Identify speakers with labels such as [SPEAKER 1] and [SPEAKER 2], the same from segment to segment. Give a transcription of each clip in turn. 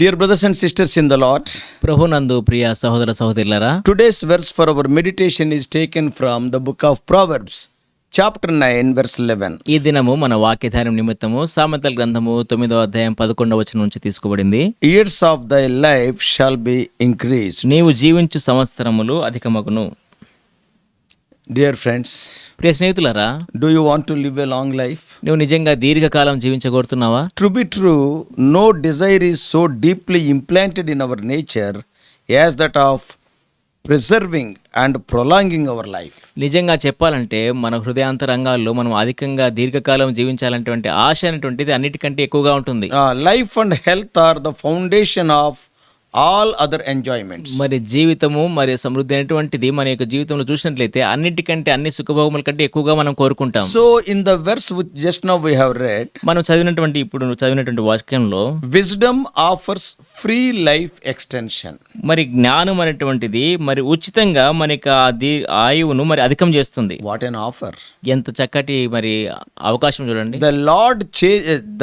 [SPEAKER 1] Dear brothers and sisters in the Lord,
[SPEAKER 2] ప్రభునందు ప్రియ సహోదర సహోదరులారా,
[SPEAKER 1] today's verse for our meditation is taken from the book of Proverbs, chapter 9, verse 11.
[SPEAKER 2] ఈ దినము మన వాక్యధారం నిమిత్తము సామెతల గ్రంథము 9వ అధ్యాయం 11వ వచనం నుంచి తీసుకోబడింది.
[SPEAKER 1] Years of thy life shall be increased.
[SPEAKER 2] నీవు జీవించు సంవత్సరములు అధికమగును.
[SPEAKER 1] Dear friends,
[SPEAKER 2] ప్రియ స్నేహితులారా,
[SPEAKER 1] do you want to live a long life?
[SPEAKER 2] నువ్వు నిజంగా దీర్ఘకాలం జీవించగోరుతున్నావా?
[SPEAKER 1] To be true, no desire is so deeply implanted in our nature as that of preserving and prolonging our life.
[SPEAKER 2] నిజంగా చెప్పాలంటే మన హృదయాంతరంగాల్లో మనం అధికంగా దీర్ఘకాలం జీవించాలనేటువంటి ఆశ అనేటువంటిది అన్నిటికంటే ఎక్కువగా ఉంటుంది.
[SPEAKER 1] Life and health are the foundation of all other enjoyments.
[SPEAKER 2] మరి జీవితము మరి సమృద్ధి అనేటువంటిది మన యొక్క జీవితంలో చూసినట్లయితే అన్నిటికంటే అన్ని సుఖభోగముల కంటే ఎక్కువగా మనం కోరుకుంటాం.
[SPEAKER 1] So in the verse which just now we have read,
[SPEAKER 2] మనం ఇప్పుడు చదివినటువంటి వాక్యంలో
[SPEAKER 1] wisdom offers free life extension.
[SPEAKER 2] మరి జ్ఞానం అనేటువంటిది మరి ఉచితంగా మనకి ఆయువును మరి అధికం చేస్తుంది.
[SPEAKER 1] What an offer.
[SPEAKER 2] ఎంత చక్కటి మరి అవకాశం చూడండి.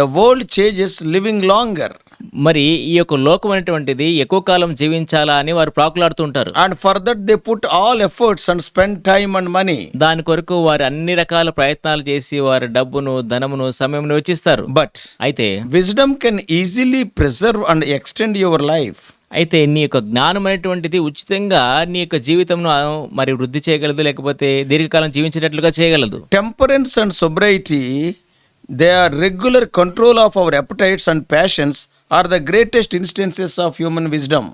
[SPEAKER 1] The world changes living longer.
[SPEAKER 2] మరి ఈ యొక్క లోకం అనేటువంటిది ఎక్కువ కాలం జీవించాలా అని వారు ప్రాకులాడుతుంటారు.
[SPEAKER 1] And for that they put all efforts and spend time and money.
[SPEAKER 2] దాని కొరకు వారు అన్ని రకాల ప్రయత్నాలు చేసి వారి డబ్బును, ధనమును, సమయమును వెచ్చిస్తారు.
[SPEAKER 1] But
[SPEAKER 2] అయితే
[SPEAKER 1] wisdom can easily preserve and extend your life.
[SPEAKER 2] అయితే నీ యొక్క జ్ఞానం అనేటువంటిది ఉచితంగా నీ యొక్క జీవితంను మరి వృద్ధి చేయగలదు, లేకపోతే దీర్ఘకాలం జీవించేటట్లుగా చేయగలదు.
[SPEAKER 1] Temperance and sobriety, they are regular control of our appetites and passions, are the greatest instances of human wisdom.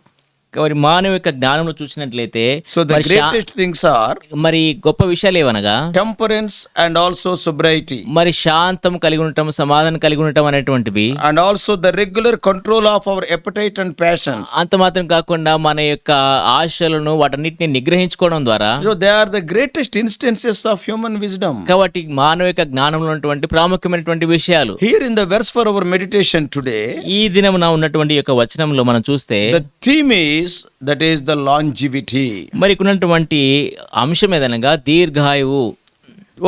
[SPEAKER 2] మరి మానవ యొక్క జ్ఞానంలో చూసినట్లయితే
[SPEAKER 1] So the greatest things are
[SPEAKER 2] మరి గొప్ప విషయాలు ఏవనగా
[SPEAKER 1] temperance and also sobriety,
[SPEAKER 2] మరి శాంతం కలిగి ఉండటం, సమాధానం కలిగి ఉండటం అనేటువంటివి,
[SPEAKER 1] and also the regular control of our appetite and passions.
[SPEAKER 2] అంత మాత్రం కాకుండా మన యొక్క ఆశలను వాటన్నిటిని నిగ్రహించుకోవడం ద్వారా
[SPEAKER 1] So they are the greatest instances of human wisdom.
[SPEAKER 2] కాబట్టి మానవ యొక్క జ్ఞానంలో ఉన్నటువంటి ప్రాముఖ్యమైనటువంటి విషయాలు.
[SPEAKER 1] Here in the verse for our meditation today,
[SPEAKER 2] ఈ దినమున ఉన్నటువంటి యొక్క వచనంలో మనం చూస్తే
[SPEAKER 1] the theme is that is the longevity.
[SPEAKER 2] మరి ఉన్నటువంటి అంశం ఏదనగా దీర్ఘాయువు.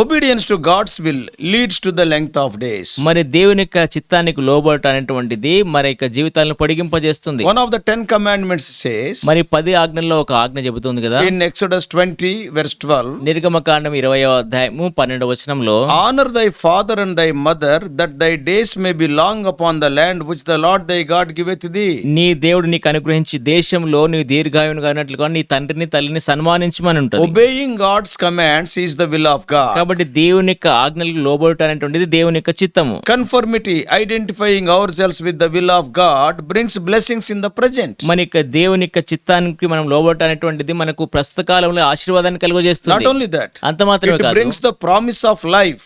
[SPEAKER 1] Obedience to God's will leads to the length of days.
[SPEAKER 2] మరి దేవుని యొక్క చిత్తానికి లోబడటం అనేటువంటిది మరి యొక్క జీవితాలను పొడిగింపజేస్తుంది.
[SPEAKER 1] One of the 10 commandments says,
[SPEAKER 2] మరి 10 ఆజ్ఞల్లో ఒక ఆజ్ఞ చెబుతుంది కదా,
[SPEAKER 1] in Exodus 20 verse 12,
[SPEAKER 2] నిర్గమకాండం 20వ అధ్యాయము 12వ వచనంలో,
[SPEAKER 1] honor thy father and thy mother, that thy days may be long upon the land which the Lord thy God giveth thee.
[SPEAKER 2] నీ దేవుడు నీకు అనుగ్రహించి దేశంలో నీ దీర్ఘాయువుగా ఉన్నట్లుగా నీ తండ్రిని తల్లిని సన్మానించమని ఉంటుంది.
[SPEAKER 1] Obeying God's commands is the will of God.
[SPEAKER 2] కాబట్టి దేవుని యొక్క ఆజ్ఞలకు లోబడటం అనేటువంటిది దేవుని యొక్క చిత్తము.
[SPEAKER 1] Conformity, identifying ourselves with the will of God, brings blessings in the present.
[SPEAKER 2] మన యొక్క దేవుని యొక్క చిత్తానికి మనం లోబడటం అనేటువంటిది మనకు ప్రస్తుత కాలంలో ఆశీర్వాదాన్ని కలుగజేస్తుంది.
[SPEAKER 1] Not only that,
[SPEAKER 2] అంత మాత్రమే
[SPEAKER 1] it
[SPEAKER 2] కాదు,
[SPEAKER 1] brings the promise of life.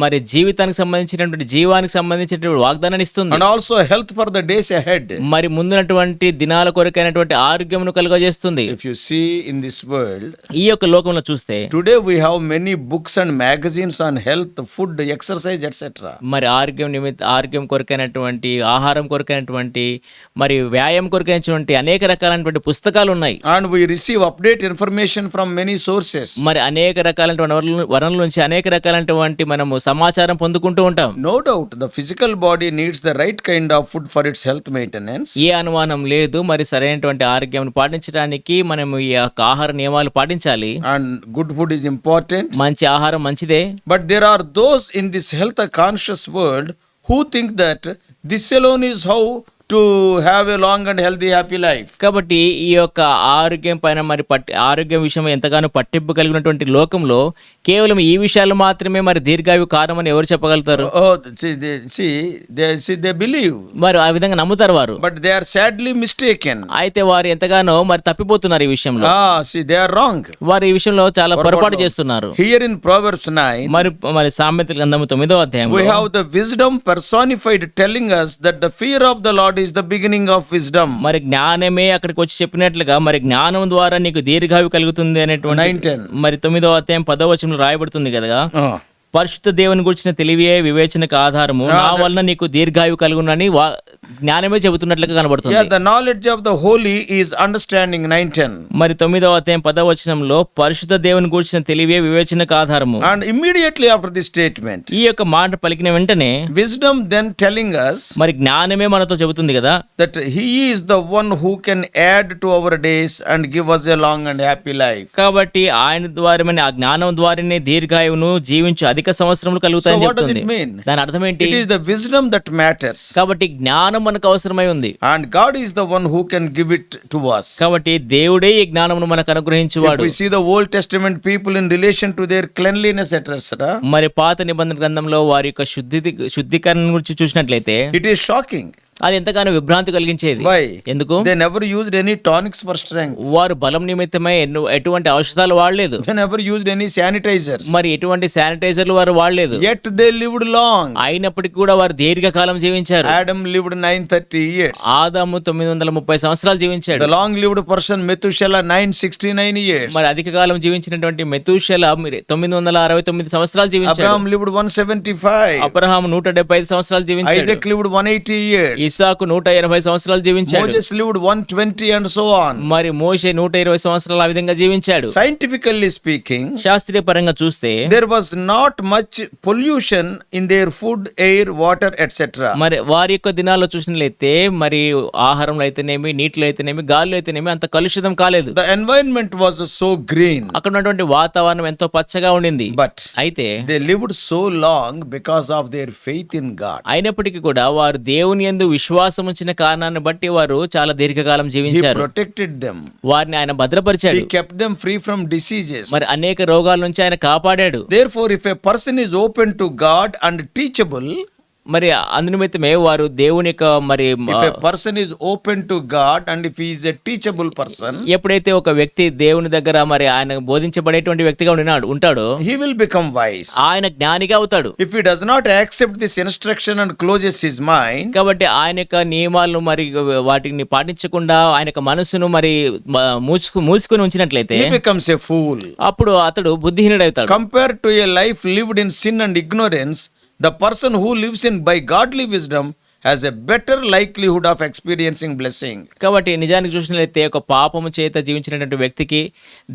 [SPEAKER 2] మరి జీవితానికి సంబంధించినటువంటి జీవానికి సంబంధించినటువంటి వాగ్దానాన్ని ఇస్తుంది.
[SPEAKER 1] And also health for the days ahead.
[SPEAKER 2] మరి ముందున్నటువంటి దినాల కొరకైనటువంటి ఆరోగ్యమును కలుగజేస్తుంది.
[SPEAKER 1] If you see in this world,
[SPEAKER 2] ఈ యొక్క లోకంలో చూస్తే
[SPEAKER 1] today we have many books and magazines on health, food, exercise, etc.
[SPEAKER 2] మరి ఆరోగ్యం కొరకైనటువంటి, ఆహారం కొరకైనటువంటి, మరి వ్యాయామం కొరకైనటువంటి అనేక రకాలైనటువంటి పుస్తకాలు ఉన్నాయి.
[SPEAKER 1] And we receive update information from many sources.
[SPEAKER 2] మరి అనేక రకాలైనటువంటి వనరుల నుంచి అనేక రకాలైనటువంటి మనము సమాచారం పొందుకుంటూ ఉంటాం.
[SPEAKER 1] No doubt the physical body needs the right kind of food for its health maintenance.
[SPEAKER 2] ఏ అనుమానం లేదు, మరి సరైనటువంటి ఆరోగ్యం పాటించడానికి మనము ఈ యొక్క ఆహార నియమాలు పాటించాలి.
[SPEAKER 1] And good food is important.
[SPEAKER 2] మంచి ఆహారం మంచిదే.
[SPEAKER 1] But there are those in this health conscious world who think that this alone is how to have a long and healthy happy life.
[SPEAKER 2] కాబట్టి ఈ యొక్క ఆరోగ్యం పైన మరి ఆరోగ్యం విషయం ఎంతగానో పట్టింపు కలిగినటువంటి లోకంలో కేవలం ఈ విషయాలు మాత్రమే మరి దీర్ఘాయువు కారణమని ఎవరు చెప్పగలుగుతారు?
[SPEAKER 1] They believe.
[SPEAKER 2] మరి ఆ విధంగా నమ్ముతారు వారు.
[SPEAKER 1] But they are sadly mistaken.
[SPEAKER 2] అయితే వారు ఎంతగానో మరి తప్పిపోతున్నారు ఈ విషయంలో.
[SPEAKER 1] They are wrong.
[SPEAKER 2] వారు ఈ విషయంలో చాలా పొరపాటు చేస్తున్నారు.
[SPEAKER 1] Here in Proverbs 9,
[SPEAKER 2] మరి సామెతల గ్రంథము 9వ అధ్యాయంలో
[SPEAKER 1] we have the wisdom personified telling us that the fear of the Lord is the beginning of wisdom.
[SPEAKER 2] మరి జ్ఞానమే అక్కడికి వచ్చి చెప్పినట్లుగా మరి జ్ఞానం ద్వారా నీకు దీర్ఘాయువు కలుగుతుంది అనేటువంటి
[SPEAKER 1] 9:10
[SPEAKER 2] మరి 9వ అధ్యాయం 10వ వచనంలో రాయబడుతుంది కదా. పరిశుద్ధ దేవుని గురించిన తెలివే వివేచనకు ఆధారము, నా వలన నీకు దీర్ఘాయువు కలుగునని జ్ఞానమే చెబుతున్నట్లుగా కనబడుతుంది.
[SPEAKER 1] Yeah, the knowledge of the holy is understanding 9:10.
[SPEAKER 2] మరి 9వ అధ్యాయం 10వ వచనంలో పరిశుద్ధ దేవుని గురించిన తెలివే వివేచనకు ఆధారము.
[SPEAKER 1] And immediately after this statement,
[SPEAKER 2] ఈ యొక్క మాట పలికిన వెంటనే
[SPEAKER 1] wisdom then telling us
[SPEAKER 2] మరి జ్ఞానమే మనతో చెబుతుంది కదా,
[SPEAKER 1] that he is the one who can add to our days and give us a long and happy life.
[SPEAKER 2] కాబట్టి ఆయన ద్వారానే, ఆ జ్ఞానం ద్వారానే దీర్ఘాయువును జీవించు అధిక సంవత్సరములు కలుగుతాయని
[SPEAKER 1] So what does
[SPEAKER 2] చెప్తుంది.
[SPEAKER 1] it mean?
[SPEAKER 2] దాని అర్థం ఏంటి?
[SPEAKER 1] It is the wisdom that matters.
[SPEAKER 2] కాబట్టి జ్ఞానం మనకు అవసరమై ఉంది.
[SPEAKER 1] And God is the one who can give it to us.
[SPEAKER 2] కాబట్టి దేవుడే ఈ జ్ఞానమును మనకు
[SPEAKER 1] If
[SPEAKER 2] అనుగ్రహించువాడు.
[SPEAKER 1] we see the Old Testament people in relation to their cleanliness, etc.,
[SPEAKER 2] మరి పాత నిబంధన గ్రంథంలో వారి యొక్క శుద్ధీకరణ గురించి చూసినట్లయితే
[SPEAKER 1] it is shocking.
[SPEAKER 2] అది ఎంతగానో విభ్రాంతి కలిగించేది.
[SPEAKER 1] Why?
[SPEAKER 2] ఎందుకు?
[SPEAKER 1] They never used any tonics for strength.
[SPEAKER 2] వారు బలం నిమిత్తమై ఎటువంటి ఔషధాలు వాడలేదు.
[SPEAKER 1] They never used any sanitizers.
[SPEAKER 2] మరి ఎటువంటి శానిటైజర్లు వారు వాడలేదు.
[SPEAKER 1] Yet they lived long.
[SPEAKER 2] అయినప్పటికీ కూడా వారు దీర్ఘకాలం జీవించారు.
[SPEAKER 1] Adam lived 930 years.
[SPEAKER 2] ఆదాము 930 సంవత్సరాలు జీవించాడు.
[SPEAKER 1] The long lived person Methuselah 969 years.
[SPEAKER 2] మరి అధిక కాలం జీవించినటువంటి మెతూషెల 969 సంవత్సరాలు జీవించాడు.
[SPEAKER 1] Abraham lived 175.
[SPEAKER 2] అబ్రహాము 175 సంవత్సరాలు జీవించాడు.
[SPEAKER 1] Isaac lived 180 years.
[SPEAKER 2] ఇసాకు 180 సంవత్సరాలు జీవించాడు.
[SPEAKER 1] Moses lived 120 and so on.
[SPEAKER 2] మరి మోషే 120 సంవత్సరాలు ఆ విధంగా జీవించాడు.
[SPEAKER 1] Scientifically speaking,
[SPEAKER 2] శాస్త్రీయ పరంగా చూస్తే
[SPEAKER 1] there was not much pollution in their food, air, water, etc.
[SPEAKER 2] మరి వారి యొక్క దినాల్లో చూసినట్లయితే మరి ఆహారంలో అయితేనేమి, నీటిలో అయితేనేమి, గాలిలో అయితేనేమి అంత కలుషితం కాలేదు.
[SPEAKER 1] The environment was so green.
[SPEAKER 2] అక్కడ ఉన్నటువంటి వాతావరణం ఎంతో పచ్చగా ఉండింది.
[SPEAKER 1] But
[SPEAKER 2] అయితే
[SPEAKER 1] they lived so long because of their faith in God.
[SPEAKER 2] అయినప్పటికీ కూడా వారు దేవుని యందు విశ్వాసం ఉంచిన కారణాన్ని బట్టి వారు చాలా దీర్ఘకాలం
[SPEAKER 1] He
[SPEAKER 2] జీవించారు.
[SPEAKER 1] protected them.
[SPEAKER 2] వారిని ఆయన భద్రపరిచాడు.
[SPEAKER 1] He kept them free from diseases.
[SPEAKER 2] మరి అనేక రోగాల నుంచి ఆయన కాపాడాడు.
[SPEAKER 1] Therefore, if a person is open to God and teachable,
[SPEAKER 2] మరి అందునిమిత్తమే వారు దేవుని యొక్క మరి
[SPEAKER 1] if a person is open to God and if he is a teachable person,
[SPEAKER 2] ఎప్పుడైతే ఒక వ్యక్తి దేవుని దగ్గర మరి ఆయన బోధించబడేటువంటి వ్యక్తిగా ఉంటాడో
[SPEAKER 1] he will become wise.
[SPEAKER 2] ఆయన జ్ఞానిగా అవుతాడు.
[SPEAKER 1] If he does not accept this instruction and closes his mind,
[SPEAKER 2] కాబట్టి ఆయన యొక్క నియమాలను మరి వాటిని పాటించకుండా ఆయన యొక్క మనసును మరి మూసుకుని ఉంచినట్లయితే
[SPEAKER 1] he becomes a fool.
[SPEAKER 2] అప్పుడు అతడు బుద్ధిహీనుడవుతాడు.
[SPEAKER 1] Compared to a life lived in sin and ignorance, the person who lives in by godly wisdom has a better likelihood of experiencing blessing.
[SPEAKER 2] కాబట్టి నిజానికి చూసినట్లయితే ఒక పాపము చేత జీవించినటువంటి వ్యక్తికి,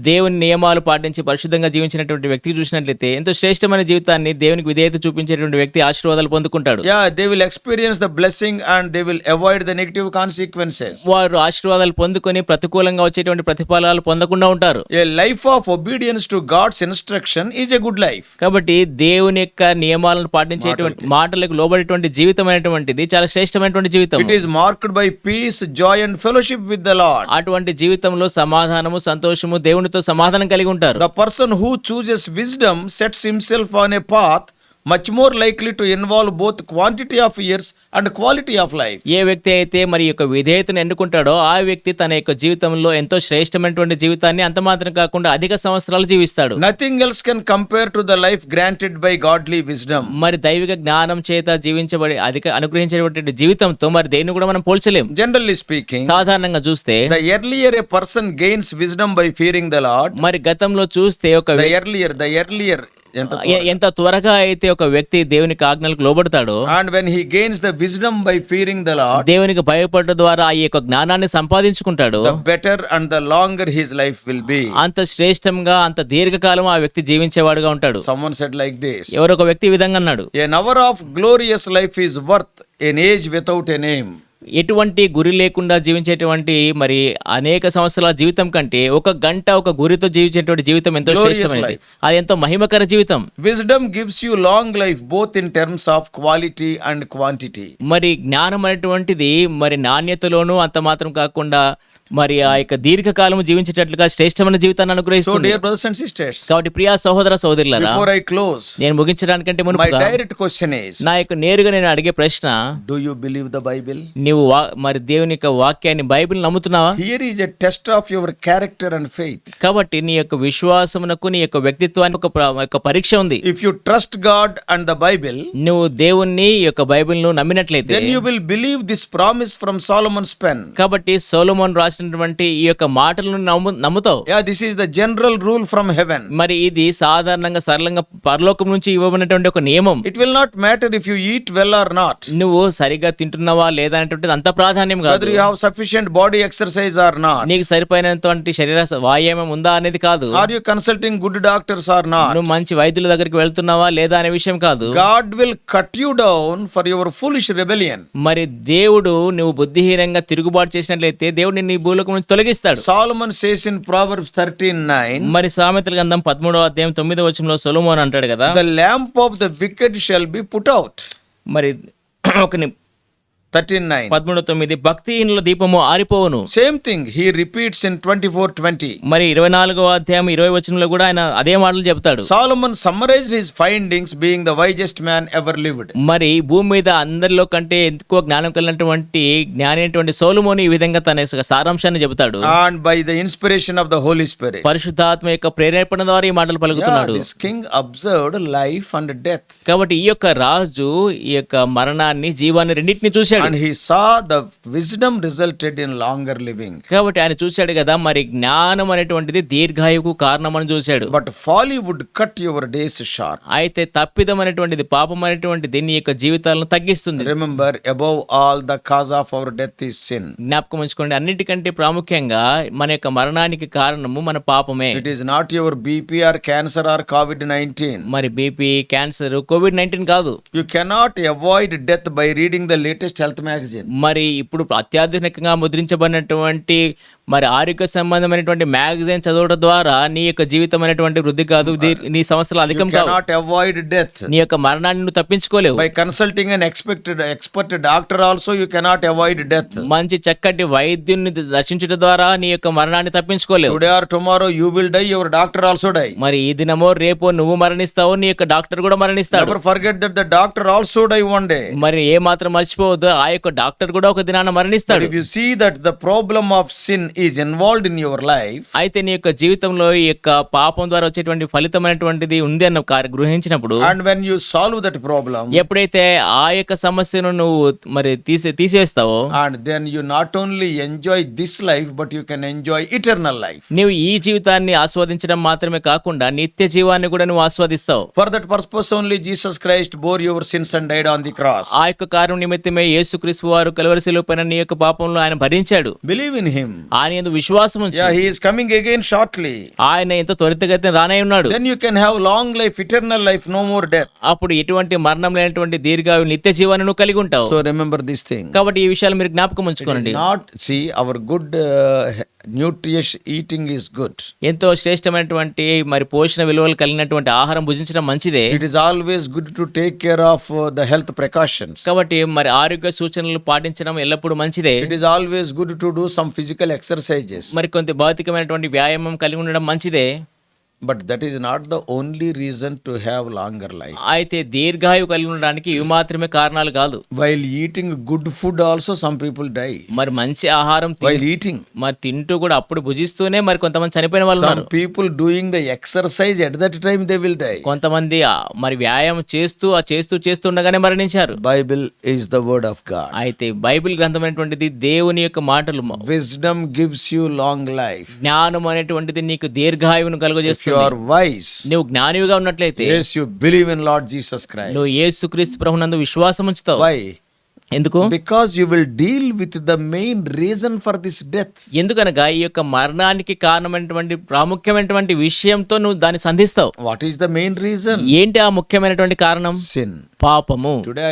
[SPEAKER 2] దేవుని నియమాలు పాటించి పరిశుద్ధంగా జీవించినటువంటి వ్యక్తికి చూసినట్లయితే ఎంతో శ్రేష్టమైన జీవితాన్ని దేవునికి విధేయత చూపించేటువంటి వ్యక్తి ఆశీర్వాదాలు పొందుకుంటాడు.
[SPEAKER 1] Yeah, they will experience the blessing and they will avoid the negative consequences.
[SPEAKER 2] వారు ఆశీర్వాదాలు పొందుకొని ప్రతికూలంగా వచ్చేటువంటి ప్రతిఫలాలు పొందకుండా ఉంటారు.
[SPEAKER 1] A life of obedience to God's instruction is a good life.
[SPEAKER 2] కాబట్టి దేవుని యొక్క నియమాలను పాటించేటువంటి మాటలకు లోబడేటువంటి జీవితం అనేటువంటిది చాలా శ్రేష్టమైనటువంటి జీవితం.
[SPEAKER 1] It is marked by peace, joy and fellowship with the Lord.
[SPEAKER 2] అటువంటి జీవితంలో సమాధానము, సంతోషము, దేవునితో సమాధానం కలిగి ఉంటారు.
[SPEAKER 1] The person who chooses wisdom sets himself on a path much more likely to involve both quantity of years and quality of life.
[SPEAKER 2] ఏ వ్యక్తి అయితే మరి యొక్క విధేయతను ఎన్నుకుంటాడో ఆ వ్యక్తి తన యొక్క జీవితంలో ఎంతో శ్రేష్టమైనటువంటి జీవితాన్ని అంత మాత్రం కాకుండా అధిక సంవత్సరాలు జీవిస్తాడు.
[SPEAKER 1] Nothing else can compare to the life granted by godly wisdom.
[SPEAKER 2] మరి దైవిక జ్ఞానం చేత జీవించబడి అనుగ్రహించేటువంటి జీవితంతో మరి దేన్ని కూడా మనం పోల్చలేం.
[SPEAKER 1] Generally speaking,
[SPEAKER 2] సాధారణంగా చూస్తే
[SPEAKER 1] the earlier a person gains wisdom by fearing the Lord,
[SPEAKER 2] మరి గతంలో చూస్తే ఒక
[SPEAKER 1] the earlier
[SPEAKER 2] ఎంత త్వరగా అయితే ఒక వ్యక్తి దేవునికి ఆజ్ఞలకు లోబడతాడో,
[SPEAKER 1] and when he gains the wisdom by fearing the Lord,
[SPEAKER 2] దేవునికి భయపడడం ద్వారా ఈ యొక్క జ్ఞానాన్ని సంపాదించుకుంటాడు,
[SPEAKER 1] the better and the longer his life will be.
[SPEAKER 2] అంత శ్రేష్టంగా అంత దీర్ఘకాలం ఆ వ్యక్తి జీవించేవాడుగా ఉంటాడు.
[SPEAKER 1] Someone said like this,
[SPEAKER 2] ఎవరో ఒక వ్యక్తి ఈ విధంగా అన్నాడు,
[SPEAKER 1] an hour of glorious life is worth an age without a name.
[SPEAKER 2] ఎటువంటి గురి లేకుండా జీవించేటువంటి మరి అనేక సంవత్సరాల జీవితం కంటే ఒక గంట ఒక గురితో జీవించేటువంటి జీవితం ఎంతో శ్రేష్టమైనది. అది ఎంతో మహిమకర జీవితం.
[SPEAKER 1] Wisdom gives you long life both in terms of quality and quantity.
[SPEAKER 2] మరి జ్ఞానం అనేటువంటిది మరి నాణ్యతలోనూ అంత మాత్రం కాకుండా మరి ఆ యొక్క దీర్ఘకాలము జీవించేటట్లుగా శ్రేష్టమైన జీవితాన్ని
[SPEAKER 1] So
[SPEAKER 2] అనుగ్రహిస్తుంది.
[SPEAKER 1] dear brothers and sisters,
[SPEAKER 2] కాబట్టి ప్రియా సహోదర సహోదరులారా,
[SPEAKER 1] before I close,
[SPEAKER 2] నేను ముగించడానికంటే
[SPEAKER 1] my
[SPEAKER 2] మునుపుగా
[SPEAKER 1] direct question is,
[SPEAKER 2] నా యొక్క నేరుగా నేను అడిగే ప్రశ్న,
[SPEAKER 1] do you believe the Bible?
[SPEAKER 2] నీవు మరి దేవుని యొక్క వాక్యాన్ని బైబిల్ నమ్ముతున్నావా?
[SPEAKER 1] Here is a test of your character and faith.
[SPEAKER 2] కాబట్టి నీ యొక్క విశ్వాసమునకు నీ యొక్క వ్యక్తిత్వానికి ఒక పరీక్ష ఉంది.
[SPEAKER 1] If you trust God and the Bible,
[SPEAKER 2] నువ్వు దేవుణ్ణి ఈ యొక్క బైబిల్ ను నమ్మినట్లయితే
[SPEAKER 1] then you will believe this promise from Solomon's pen.
[SPEAKER 2] కాబట్టి సొలొమోను రాసిన రాసినటువంటి ఈ యొక్క మాటలను నమ్ముతావు.
[SPEAKER 1] Yeah, this is the general rule from heaven.
[SPEAKER 2] మరి ఇది సాధారణంగా సరళంగా పరలోకం నుంచి ఇవ్వబడినటువంటి ఒక నియమం.
[SPEAKER 1] It will not matter if you eat well or not,
[SPEAKER 2] నువ్వు సరిగా తింటున్నావా లేదా అనేటువంటిది అంత ప్రాధాన్యం కాదు.
[SPEAKER 1] whether you have sufficient body exercise or not,
[SPEAKER 2] నీకు సరిపోయినటువంటి శరీర వ్యాయామం ఉందా అనేది కాదు.
[SPEAKER 1] are you consulting good doctors or not.
[SPEAKER 2] నువ్వు మంచి వైద్యుల దగ్గరికి వెళ్తున్నావా లేదా అనే విషయం కాదు.
[SPEAKER 1] God will cut you down for your foolish rebellion.
[SPEAKER 2] మరి దేవుడు నువ్వు బుద్ధిహీనంగా తిరుగుబాటు చేసినట్లయితే దేవుడు నిన్ను ఈ భూలోకం నుంచి తొలగిస్తాడు.
[SPEAKER 1] Solomon says in Proverbs 13:9,
[SPEAKER 2] మరి సామెతల గ్రంథం 13వ అధ్యాయం 9వ వచనంలో సొలొమోను అంటాడు కదా,
[SPEAKER 1] the lamp of the wicked shall be put out.
[SPEAKER 2] మరి ఒక
[SPEAKER 1] 13:9.
[SPEAKER 2] 13:9 భక్తిహీనుల దీపము ఆరిపోవును.
[SPEAKER 1] Same thing he repeats in 24:20.
[SPEAKER 2] మరి 24వ అధ్యాయం 20వ వచనంలో కూడా ఆయన అదే మాటలు చెప్తాడు.
[SPEAKER 1] Solomon summarized his findings being the wisest man ever lived.
[SPEAKER 2] మరి భూమి మీద అందరిలో కంటే ఎక్కువ జ్ఞానం కలిగినటువంటి జ్ఞాని అయినటువంటి సొలొమోను ఈ విధంగా తన సారాంశాన్ని చెబుతాడు.
[SPEAKER 1] And by the inspiration of the Holy Spirit.
[SPEAKER 2] పరిశుద్ధాత్మ యొక్క ప్రేరేపణ ద్వారా ఈ మాటలు పలుకుతున్నాడు.
[SPEAKER 1] This king observed life and death.
[SPEAKER 2] కాబట్టి ఈ యొక్క రాజు ఈ యొక్క మరణాన్ని జీవాన్ని రెండింటిని చూశాడు.
[SPEAKER 1] And he saw the wisdom resulted in longer living.
[SPEAKER 2] కాబట్టి ఆయన చూశాడు కదా, మరి జ్ఞానం అనేటువంటిది దీర్ఘాయువుకు కారణమని చూశాడు.
[SPEAKER 1] But folly would cut your days short.
[SPEAKER 2] అయితే తప్పిదం అనేటువంటిది, పాపం అనేటువంటిది నీ యొక్క జీవితాలను తగ్గిస్తుంది.
[SPEAKER 1] Remember, above all, the cause of our death is sin.
[SPEAKER 2] జ్ఞాపకం ఉంచుకోండి, అన్నిటికంటే ప్రాముఖ్యంగా మన యొక్క మరణానికి కారణము మన పాపమే.
[SPEAKER 1] It is not your BP or cancer or COVID-19.
[SPEAKER 2] మరి బీపీ, క్యాన్సర్, COVID-19 కాదు.
[SPEAKER 1] You cannot avoid death by reading the latest health magazine.
[SPEAKER 2] మరి ఇప్పుడు అత్యాధునికంగా ముద్రించబడినటువంటి మరి ఆరోగ్య సంబంధమైనటువంటి మ్యాగజైన్ చదవడం ద్వారా నీ యొక్క జీవితం అనేటువంటి వృద్ధి కాదు, నీ సంవత్సరాలు అధికం
[SPEAKER 1] You
[SPEAKER 2] కాదు.
[SPEAKER 1] cannot avoid death.
[SPEAKER 2] నీ యొక్క మరణాన్ని నువ్వు తప్పించుకోలేవు.
[SPEAKER 1] By consulting an expert doctor also you cannot avoid death.
[SPEAKER 2] మంచి చక్కటి వైద్యుని దర్శించడం ద్వారా నీ యొక్క మరణాన్ని తప్పించుకోలేవు.
[SPEAKER 1] Today or tomorrow you will die, your doctor also die.
[SPEAKER 2] మరి ఈ దినమో రేపో నువ్వు మరణిస్తావు, నీ యొక్క డాక్టర్ కూడా మరణిస్తాడు.
[SPEAKER 1] Never forget that the doctor also die one day.
[SPEAKER 2] మరి ఏ మాత్రం మర్చిపోవద్దు, ఆ యొక్క డాక్టర్ కూడా ఒక దినాన
[SPEAKER 1] But
[SPEAKER 2] మరణిస్తాడు.
[SPEAKER 1] if you see that the problem of sin is involved in your life,
[SPEAKER 2] అయితే నీ యొక్క జీవితంలో ఈ యొక్క పాపం ద్వారా వచ్చేటువంటి ఫలితమైనటువంటిది ఉంది అన్న గ్రహించినప్పుడు,
[SPEAKER 1] and when you solve that problem,
[SPEAKER 2] ఎప్పుడైతే ఆ యొక్క సమస్యను నువ్వు మరి తీసేస్తావో,
[SPEAKER 1] and then you not only enjoy this life but you can enjoy eternal life.
[SPEAKER 2] నీవు ఈ జీవితాన్ని ఆస్వాదించడం మాత్రమే కాకుండా నిత్య జీవాన్ని కూడా నువ్వు ఆస్వాదిస్తావు.
[SPEAKER 1] For that purpose only Jesus Christ bore your sins and died on the cross.
[SPEAKER 2] ఆ యొక్క కారణం నిమిత్తమే యేసుక్రీస్తు వారు కలువరి శిలువ పైన నీ యొక్క పాపంలో ఆయన భరించాడు.
[SPEAKER 1] Believe in him.
[SPEAKER 2] ఆయన యందు విశ్వాసం ఉంచు.
[SPEAKER 1] Yeah, he is coming again shortly.
[SPEAKER 2] ఆయన ఎంతో త్వరితగతిన రానై ఉన్నాడు.
[SPEAKER 1] Then you can have long life, eternal life, no more death.
[SPEAKER 2] అప్పుడు ఎటువంటి మరణం లేనటువంటి దీర్ఘాయు నిత్య జీవాన్ని నువ్వు కలిగి ఉంటావు.
[SPEAKER 1] So remember this thing.
[SPEAKER 2] కాబట్టి ఈ విషయాలు మీరు జ్ఞాపకం ఉంచుకోండి.
[SPEAKER 1] Not see our good nutritious eating is good.
[SPEAKER 2] ఎంతో శ్రేష్టమైనటువంటి మరి పోషణ విలువలు కలిగినటువంటి ఆహారం భుజించడం మంచిదే.
[SPEAKER 1] It is always good to take care of the health precautions.
[SPEAKER 2] కాబట్టి మరి ఆరోగ్య సూచనలు పాటించడం ఎల్లప్పుడూ మంచిదే.
[SPEAKER 1] It is always good to do some physical exercises.
[SPEAKER 2] మరి కొంత భౌతికమైనటువంటి వ్యాయామం కలిగి ఉండడం మంచిదే.
[SPEAKER 1] But that is not the only reason to have longer life.
[SPEAKER 2] అయితే దీర్ఘాయు కలిగి ఉండడానికి ఇవి మాత్రమే కారణాలు కాదు.
[SPEAKER 1] While eating good food also some people die.
[SPEAKER 2] మరి మంచి ఆహారం
[SPEAKER 1] While eating.
[SPEAKER 2] మరి తింటూ కూడా అప్పుడు భుజిస్తూనే మరి కొంతమంది చనిపోయిన వాళ్ళు ఉన్నారు.
[SPEAKER 1] Some people doing the exercise at that time they will die.
[SPEAKER 2] కొంతమంది మరి వ్యాయామం చేస్తూ ఉండగానే మరణించారు.
[SPEAKER 1] Bible is the word of God.
[SPEAKER 2] అయితే బైబిల్ గ్రంథమైనటువంటిది దేవుని యొక్క మాటలు.
[SPEAKER 1] Wisdom gives you long life.
[SPEAKER 2] జ్ఞానం అనేటువంటిది నీకు దీర్ఘాయువును కలుగజేస్తుంది.
[SPEAKER 1] You are wise.
[SPEAKER 2] నువ్వు జ్ఞానివిగా ఉన్నట్లయితే,
[SPEAKER 1] Yes, you believe in Lord Jesus Christ.
[SPEAKER 2] నువ్వు యేసుక్రీస్తు ప్రభువునందు విశ్వాసం ఉంచుతావు.
[SPEAKER 1] Why?
[SPEAKER 2] ఎందుకు?
[SPEAKER 1] Because you will deal with the main reason for this death.
[SPEAKER 2] ఎందుకనగా ఈ యొక్క మరణానికి కారణమైనటువంటి ప్రాముఖ్యమైనటువంటి విషయంతో నువ్వు దాన్ని సంధిస్తావు.
[SPEAKER 1] What is the main reason?
[SPEAKER 2] ఏంటి ఆ ముఖ్యమైనటువంటి కారణం?
[SPEAKER 1] Sin.
[SPEAKER 2] పాపము.
[SPEAKER 1] Today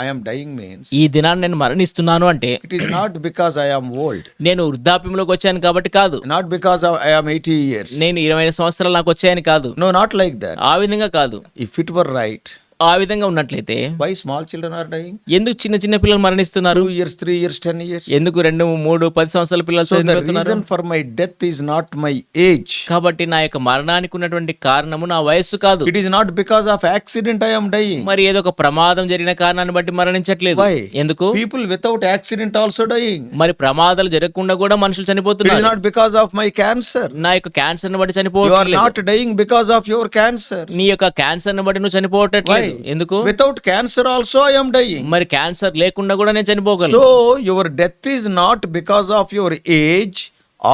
[SPEAKER 1] I am dying means
[SPEAKER 2] ఈ దినాన్ని నేను మరణిస్తున్నాను అంటే
[SPEAKER 1] it is not because I am old.
[SPEAKER 2] నేను వృద్ధాప్యంలోకి వచ్చాను కాబట్టి కాదు.
[SPEAKER 1] Not because I am 80 years.
[SPEAKER 2] నేను 20 సంవత్సరాలు నాకు వచ్చాయని కాదు.
[SPEAKER 1] No, not like that.
[SPEAKER 2] ఆ విధంగా కాదు.
[SPEAKER 1] If it were right,
[SPEAKER 2] ఆ విధంగా ఉన్నట్లయితే
[SPEAKER 1] why small children are dying?
[SPEAKER 2] ఎందుకు చిన్న పిల్లలు మరణిస్తున్నారు?
[SPEAKER 1] 2 years, 3 years, 10 years.
[SPEAKER 2] ఎందుకు 2, 3, 10 సంవత్సరాల పిల్లలు
[SPEAKER 1] So the
[SPEAKER 2] చనిపోతున్నారు?
[SPEAKER 1] reason for my death is not my age.
[SPEAKER 2] కాబట్టి నా యొక్క మరణానికి ఉన్నటువంటి కారణము నా వయస్సు కాదు.
[SPEAKER 1] It is not because of accident I am dying.
[SPEAKER 2] మరి ఏదో ఒక ప్రమాదం జరిగిన కారణాన్ని బట్టి మరణించట్లేదు.
[SPEAKER 1] Why?
[SPEAKER 2] ఎందుకు?
[SPEAKER 1] People without accident also dying.
[SPEAKER 2] మరి ప్రమాదాలు జరగకుండా కూడా మనుషులు
[SPEAKER 1] It is
[SPEAKER 2] చనిపోతున్నారు.
[SPEAKER 1] not because of my cancer.
[SPEAKER 2] నా యొక్క క్యాన్సర్ ని బట్టి
[SPEAKER 1] You are
[SPEAKER 2] చనిపోవట్లేదు.
[SPEAKER 1] not dying because of your cancer.
[SPEAKER 2] నీ యొక్క క్యాన్సర్ ని బట్టి నువ్వు చనిపోవట్లేదు.
[SPEAKER 1] Why?
[SPEAKER 2] ఎందుకు?
[SPEAKER 1] Without cancer also I am dying.
[SPEAKER 2] మరి క్యాన్సర్ లేకుండా కూడా నేను చనిపోగలను.
[SPEAKER 1] So your death is not because of your age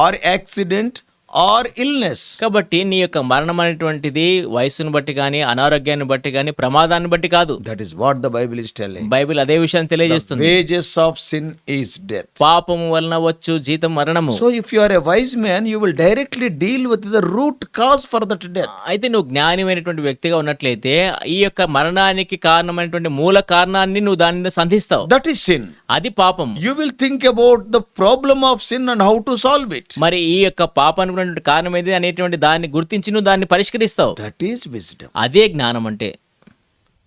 [SPEAKER 1] or accident or illness.
[SPEAKER 2] కాబట్టి నీ యొక్క మరణం అనేటువంటిది వయసును బట్టి కానీ, అనారోగ్యాన్ని బట్టి కానీ, ప్రమాదాన్ని బట్టి కాదు.
[SPEAKER 1] That is what the Bible is telling.
[SPEAKER 2] Bible అదే విషయాన్ని తెలియజేస్తుంది.
[SPEAKER 1] Wages of sin is death.
[SPEAKER 2] పాపము వలన వచ్చు జీతం మరణము.
[SPEAKER 1] So if you are a wise man, you will directly deal with the root cause for that death.
[SPEAKER 2] అయితే నువ్వు జ్ఞానమైనటువంటి వ్యక్తిగా ఉన్నట్లయితే ఈ యొక్క మరణానికి కారణమైనటువంటి మూల కారణాన్ని నువ్వు దానిని సంధిస్తావు.
[SPEAKER 1] That is sin.
[SPEAKER 2] అది పాపం.
[SPEAKER 1] You will think about the problem of sin and how to solve it.
[SPEAKER 2] మరి ఈ యొక్క పాపానికి కారణం ఏది అనేటువంటి దాన్ని గుర్తించి నువ్వు దాన్ని పరిష్కరిస్తావు.
[SPEAKER 1] That is wisdom.
[SPEAKER 2] అదే జ్ఞానం అంటే.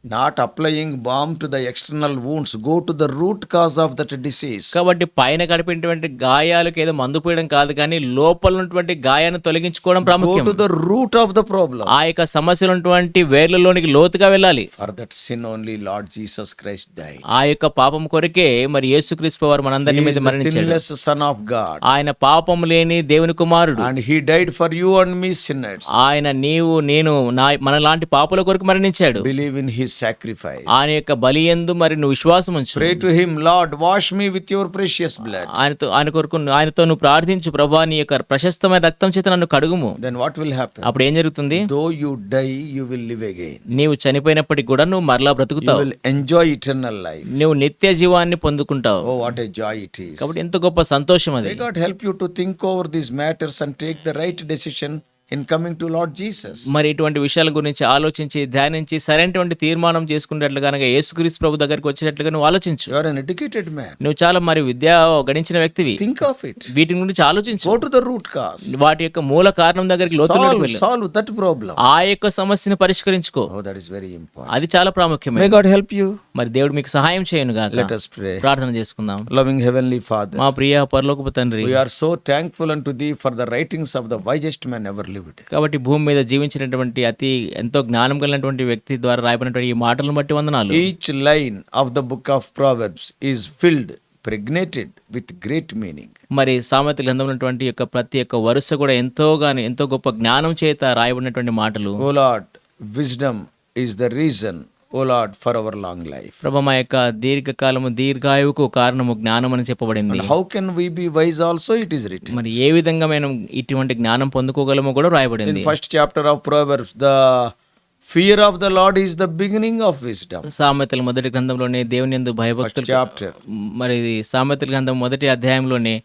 [SPEAKER 1] Not applying balm to the external wounds. Go to the root cause of that disease.
[SPEAKER 2] కాబట్టి పైన గడిపినటువంటి గాయాలకు ఏదో మందు పోయడం కాదు, కానీ లోపల ఉన్నటువంటి గాయాన్ని తొలగించుకోవడం
[SPEAKER 1] Go
[SPEAKER 2] ప్రాముఖ్యం.
[SPEAKER 1] to the root of the problem.
[SPEAKER 2] ఆ యొక్క సమస్యలు ఉన్నటువంటి వేర్లలోనికి లోతుగా వెళ్ళాలి.
[SPEAKER 1] For that sin only Lord Jesus Christ died.
[SPEAKER 2] ఆ యొక్క పాపం కొరకే మరి యేసుక్రీస్తు వారు మనందరి
[SPEAKER 1] He
[SPEAKER 2] మీద
[SPEAKER 1] is the
[SPEAKER 2] మరణించాడు.
[SPEAKER 1] sinless Son of God.
[SPEAKER 2] ఆయన పాపం లేని దేవుని కుమారుడు.
[SPEAKER 1] And he died for you and me sinners.
[SPEAKER 2] ఆయన నీవు నేను మనలాంటి పాపుల కొరకు మరణించాడు.
[SPEAKER 1] Believe in his sacrifice.
[SPEAKER 2] ఆయన యొక్క బలి యందు మరి నువ్వు విశ్వాసం ఉంచు.
[SPEAKER 1] Pray to him, Lord, wash me with your precious blood.
[SPEAKER 2] ఆయనతో నువ్వు ప్రార్థించు, ప్రభా నీ యొక్క ప్రశస్తమైన రక్తం చేత నన్ను కడుగుము.
[SPEAKER 1] Then what will happen?
[SPEAKER 2] అప్పుడు ఏం జరుగుతుంది?
[SPEAKER 1] Though you die, you will live again.
[SPEAKER 2] నీవు చనిపోయినప్పటికి కూడా నువ్వు మరలా
[SPEAKER 1] You
[SPEAKER 2] బ్రతుకుతావు.
[SPEAKER 1] will enjoy eternal life.
[SPEAKER 2] నువ్వు నిత్య జీవాన్ని పొందుకుంటావు.
[SPEAKER 1] Oh, what a joy it is.
[SPEAKER 2] కాబట్టి ఎంత గొప్ప సంతోషం అది.
[SPEAKER 1] May God help you to think over these matters and take the right decision in coming to Lord Jesus.
[SPEAKER 2] మరి ఇటువంటి విషయాల గురించి ఆలోచించి ధ్యానించి సరైనటువంటి తీర్మానం చేసుకునేట్లుగా కనుక యేసుక్రీస్తు ప్రభు దగ్గరికి వచ్చేటట్లుగా నువ్వు ఆలోచించు.
[SPEAKER 1] You are an educated man.
[SPEAKER 2] నువ్వు చాలా మరి విద్య గడించిన వ్యక్తివి.
[SPEAKER 1] Think of it.
[SPEAKER 2] వీటి గురించి ఆలోచించు.
[SPEAKER 1] Go to the root cause.
[SPEAKER 2] వాటి యొక్క మూల కారణం దగ్గరికి లోతులోకి వెళ్ళు.
[SPEAKER 1] Solve that problem.
[SPEAKER 2] ఆ యొక్క సమస్యను పరిష్కరించుకో.
[SPEAKER 1] Oh, that is very important.
[SPEAKER 2] అది చాలా ప్రాముఖ్యమే.
[SPEAKER 1] May God help you.
[SPEAKER 2] మరి దేవుడు మీకు సహాయం చేయను గాక.
[SPEAKER 1] Let us pray.
[SPEAKER 2] ప్రార్థన చేసుకుందాం.
[SPEAKER 1] Loving Heavenly Father,
[SPEAKER 2] మా ప్రియ పరలోకపు తండ్రి,
[SPEAKER 1] we are so thankful unto Thee for the writings of the wisest man ever lived.
[SPEAKER 2] కాబట్టి భూమి మీద జీవించినటువంటి ఎంతో జ్ఞానం కలిగినటువంటి వ్యక్తి ద్వారా రాయబడినటువంటి ఈ మాటలను బట్టి వందనాలు.
[SPEAKER 1] Each line of the book of Proverbs is filled, pregnated with great meaning.
[SPEAKER 2] మరి సామెతల గ్రంథంలో ఉన్నటువంటి యొక్క ప్రతి ఒక్క వరుస కూడా ఎంతో గొప్ప జ్ఞానం చేత రాయబడినటువంటి మాటలు.
[SPEAKER 1] O Lord, wisdom is the reason, O Lord, for our long life.
[SPEAKER 2] ప్రభు మా యొక్క దీర్ఘాయువుకు కారణము జ్ఞానం అని చెప్పబడింది.
[SPEAKER 1] And how can we be wise also? It is written.
[SPEAKER 2] మరి ఏ విధంగా మనం ఇటువంటి జ్ఞానం పొందుకోగలమో కూడా రాయబడింది.
[SPEAKER 1] In first chapter of Proverbs, the fear of the Lord is the beginning of wisdom.
[SPEAKER 2] సామెతల మొదటి గ్రంథంలోనే దేవుని యందు
[SPEAKER 1] First
[SPEAKER 2] భయభక్తులు,
[SPEAKER 1] chapter.
[SPEAKER 2] మరి సామెతల గ్రంథం మొదటి అధ్యాయంలోనే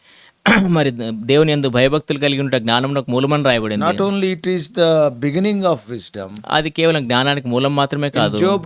[SPEAKER 2] మరి దేవుని యందు భయభక్తులు కలిగి ఉంటే జ్ఞానమునకు మూలమని రాయబడింది.
[SPEAKER 1] Not only it is the beginning of wisdom.
[SPEAKER 2] అది కేవలం జ్ఞానానికి మూలం మాత్రమే కాదు.
[SPEAKER 1] Job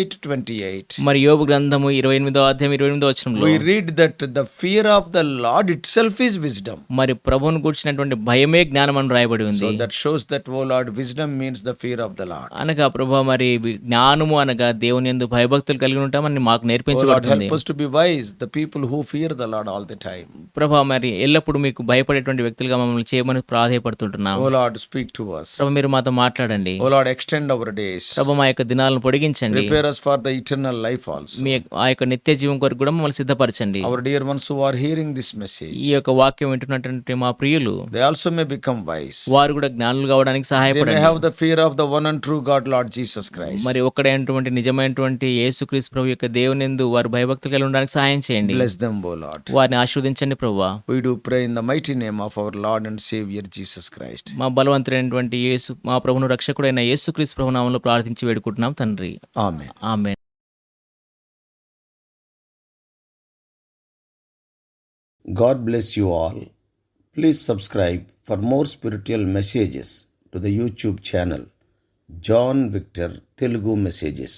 [SPEAKER 1] 28:28.
[SPEAKER 2] మరి యోబు గ్రంథము 28వ అధ్యాయం 28వ వచనంలో
[SPEAKER 1] We read that the fear of the Lord itself is wisdom.
[SPEAKER 2] మరి ప్రభువును గురించినటువంటి భయమే జ్ఞానం అని రాయబడి ఉంది.
[SPEAKER 1] So that shows that, oh Lord, wisdom means the fear of the Lord.
[SPEAKER 2] అనగా ప్రభు మరి జ్ఞానము అనగా దేవుని యందు భయభక్తులు కలిగి ఉంటామని మాకు
[SPEAKER 1] Oh Lord,
[SPEAKER 2] నేర్పించబడుతుంది.
[SPEAKER 1] help us to be wise, the people who fear the Lord all the time.
[SPEAKER 2] ప్రభు మరి ఎల్లప్పుడు మీకు భయపడేటువంటి వ్యక్తులుగా మమ్మల్ని చేయమని ప్రాధేయపడుతుంటున్నాం.
[SPEAKER 1] Oh Lord, speak to us.
[SPEAKER 2] ప్రభు మీరు మాతో మాట్లాడండి.
[SPEAKER 1] Oh Lord, extend our days.
[SPEAKER 2] ప్రభు మా యొక్క దినాలను పొడిగించండి.
[SPEAKER 1] Prepare us for the eternal life also.
[SPEAKER 2] మీ ఆ యొక్క నిత్య జీవం కొరకు కూడా మమ్మల్ని సిద్ధపరచండి.
[SPEAKER 1] Our dear ones who are hearing this message,
[SPEAKER 2] ఈ యొక్క వాక్యం వింటున్నటువంటి మా ప్రియులు
[SPEAKER 1] they also may become wise.
[SPEAKER 2] వారు కూడా జ్ఞానులు కావడానికి
[SPEAKER 1] They may
[SPEAKER 2] సహాయపడండి.
[SPEAKER 1] have the fear of the one and true God, Lord Jesus Christ.
[SPEAKER 2] మరి ఒక్కడైనటువంటి నిజమైనటువంటి యేసుక్రీస్తు ప్రభు యొక్క దేవుని యందు వారు భయభక్తులు కలిగి ఉండడానికి సహాయం చేయండి.
[SPEAKER 1] Bless them, O Lord.
[SPEAKER 2] వారిని ఆశీర్వదించండి ప్రభువా.
[SPEAKER 1] We do pray in the mighty name of our Lord and Savior Jesus Christ.
[SPEAKER 2] మా బలవంతుడైనటువంటి మా ప్రభును రక్షకుడైన యేసుక్రీస్తు ప్రభు నామములో ప్రార్థించి వేడుకుంటున్నాం తండ్రి.
[SPEAKER 1] Amen.
[SPEAKER 2] Amen.
[SPEAKER 1] God bless you all. Please subscribe for more spiritual messages to the YouTube channel John Victor Telugu Messages.